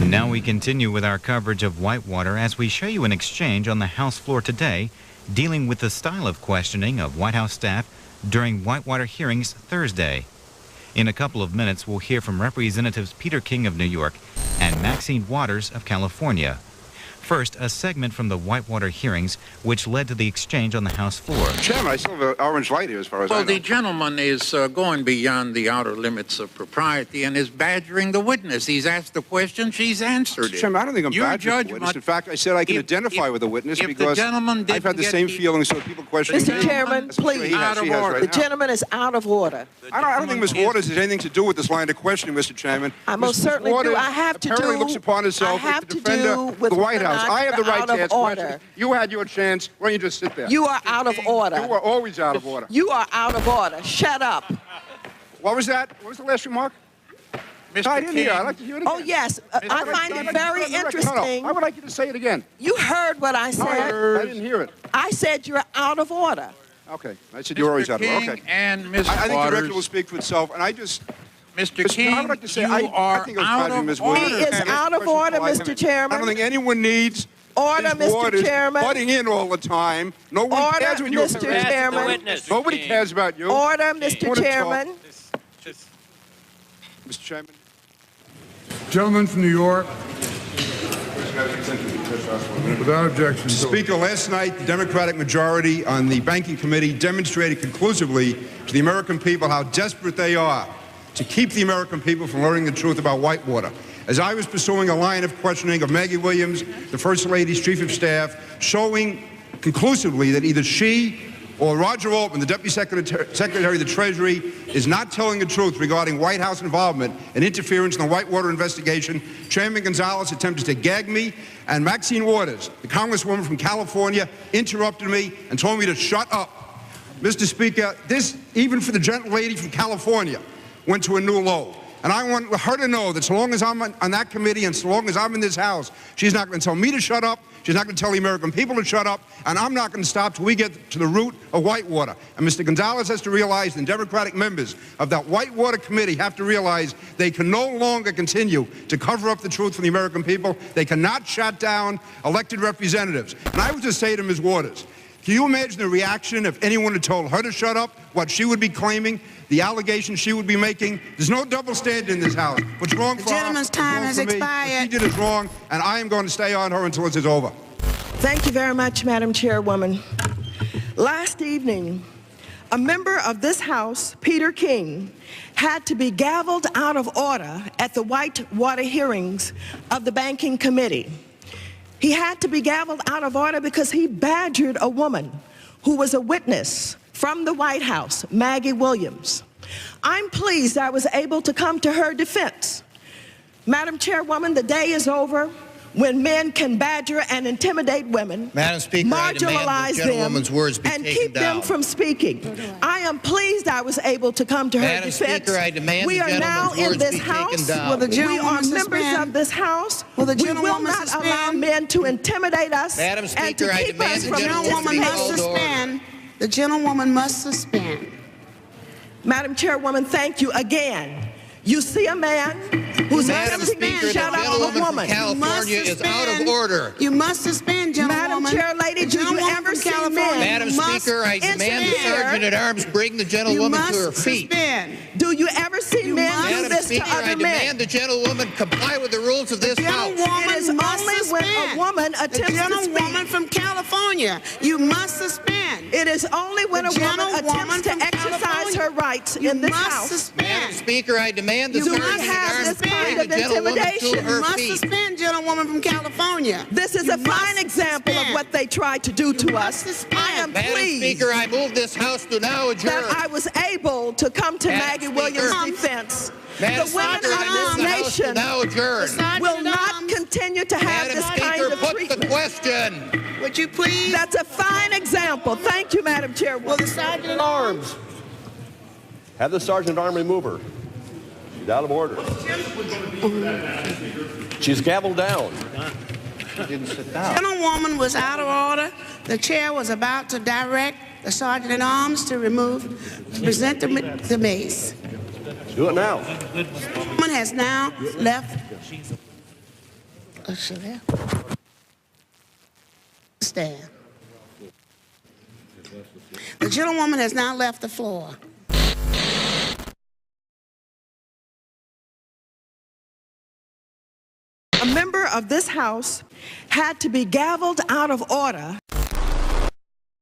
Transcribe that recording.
Now we continue with our coverage of Whitewater as we show you an exchange on the House floor today dealing with the style of questioning of White House staff during Whitewater hearings Thursday. In a couple of minutes, we'll hear from Representatives Peter King of New York and Maxine Waters of California. First, a segment from the Whitewater hearings, which led to the exchange on the House floor. Chairman, I still have an orange light here as far as I know. Well, the gentleman is going beyond the outer limits of propriety and is badgering the witness. He's asked the question, she's answered it. Chairman, I don't think I'm badgering the witness. In fact, I said I can identify with the witness because I've had the same feelings so people questioning me. Mr. Chairman, please. Out of order. The gentleman is out of order. I don't think Ms. Waters has anything to do with this line of questioning, Mr. Chairman. I most certainly do. I have to do. Apparently looks upon herself as the defender of the White House. I have the right to ask questions. You had your chance. Why don't you just sit there? You are out of order. You are always out of order. You are out of order. Shut up. What was that? What was the last remark? I didn't hear. I'd like to hear it again. Oh, yes. I find it very interesting. I would like you to say it again. You heard what I said. I didn't hear it. I said you're out of order. Okay. I said you're always out of order. Okay. And Ms. Waters. I think the record will speak for itself, and I just... Mr. King, I would like to say, you are out of order. He is out of order, Mr. Chairman. I don't think anyone needs order, Mr. Chairman. Butting in all the time. No one cares when you're Mr. Chairman. Nobody cares about you. Order, Mr. Chairman. Mr. Chairman. Gentleman from New York. Without objection. Speaker, last night the Democratic majority on the Banking Committee demonstrated conclusively to the American people how desperate they are to keep the American people from learning the truth about Whitewater. As I was pursuing a line of questioning of Maggie Williams, the First Lady's Chief of Staff, showing conclusively that either she or Roger Altman, the Deputy Secretary of the Treasury, is not telling the truth regarding White House involvement and interference in the Whitewater investigation, Chairman Gonzalez attempted to gag me, and Maxine Waters, the Congresswoman from California, interrupted me and told me to shut up. Mr. Speaker, this, even for the gentle lady from California, went to a new low. And I want her to know that so long as I'm on that committee and so long as I'm in this House, she's not going to tell me to shut up, she's not going to tell the American people to shut up, and I'm not going to stop till we get to the root of Whitewater. And Mr. Gonzalez has to realize, and Democratic members of that Whitewater committee have to realize they can no longer continue to cover up the truth from the American people. They cannot shut down elected representatives. And I would just say to Ms. Waters, can you imagine the reaction if anyone had told her to shut up, what she would be claiming, the allegations she would be making? There's no double standard in this House. What's wrong for her, the gentleman's time has expired. What she did is wrong, and I am going to stay on her until this is over. Thank you very much, Madam Chairwoman. Last evening, a member of this House, Peter King, had to be gavelled out of order at the Whitewater hearings of the Banking Committee. He had to be gavelled out of order because he badgered a woman who was a witness from the White House, Maggie Williams. I'm pleased I was able to come to her defense. Madam Chairwoman, the day is over when men can badger and intimidate women, Madam Speaker, marginalize them, and keep them from speaking. I am pleased I was able to come to her defense. Madam Speaker, I demand we are now in this House. We are members of this House. We will not allow men to intimidate us Madam Speaker, and to keep us from participating. The gentlewoman must suspend. Madam Chairwoman, thank you again. You see a man who's Madam Speaker, shut up a woman. California is out of order. You must suspend, gentlewoman. Madam Chair Lady, do you ever see men? Madam Speaker, I demand the Sergeant-at-Arms bring the gentlewoman to her feet. Do you ever see men do this to other men? I demand the gentlewoman comply with the rules of this House. It is only when a woman attempts to speak. The gentlewoman from California, you must suspend. It is only when a woman attempts to exercise her rights in this House. Madam Speaker, I demand the Sergeant-at-Arms bring the gentlewoman to her feet. You must suspend, gentlewoman from California. This is a fine example of what they tried to do to us. I am Madam pleased Speaker, I move this House to now adjourn. that I was able to come to Maggie Williams' defense. The women of this nation will not continue to have this kind of treatment. Put the question. Would you please? That's a fine example. Thank you, Madam Chairwoman. Will the Sergeant-at-Arms have the Sergeant-at-Arms remove her? She's out of order. She's gavelled down. She didn't sit down. The gentlewoman was out of order. The chair was about to direct the Sergeant-at-Arms to present the mace. Do it now. The woman has now left Is she there? Stand. The gentlewoman has now left the floor. A member of this House had to be gavelled out of order